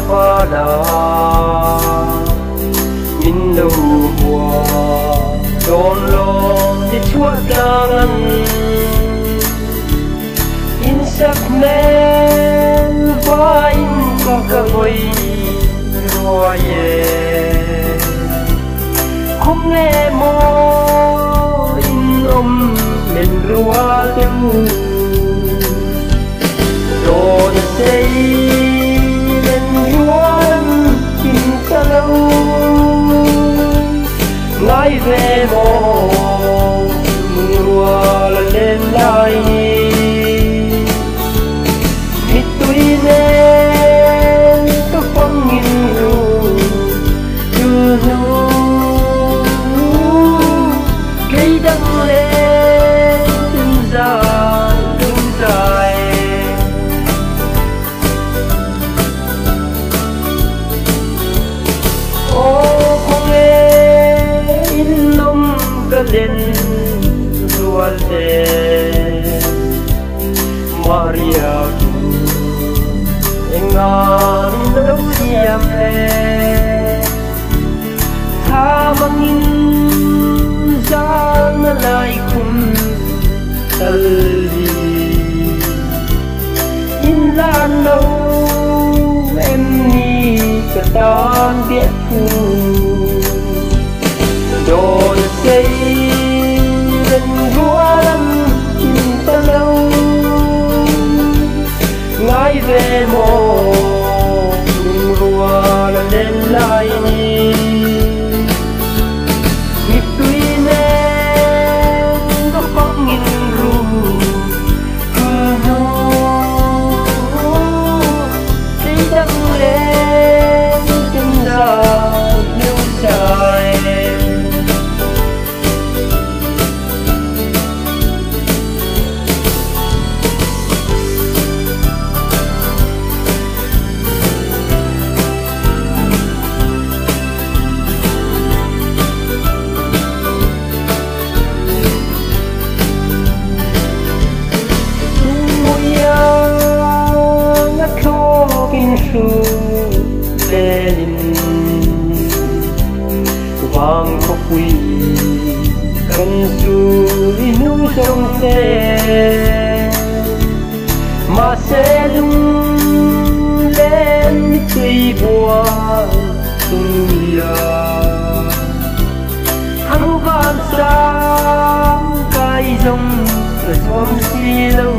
ba la min đâu mùa đồn lo đi chúa đang in sắc men và in có cơ hội hoa ye không nghe mô in mình rùa tiêu đồn xây lên yuan in ta lâu ngài về mô rùa lên lại mít tuy nên các phong nghìn ru như nu cây đắng lên từng dài ô không nghe in lông cái lên ruột đen Maria ngon đâu diam le tha mangin gian lại kum tali in lan đâu em ni cả tan biết thu đồn xây lên vua lâm ta lâu ngài về mồ rùa lên lại nhịp tuy nên có phong nghìn ru cứ nô cây đắng lên chân ra liêu dài su lên vang khóc quy cần su nung sông thế mà sẽ lung lên tùy bùa tung ya hăng van sáng cay rong ở xóm xi lâu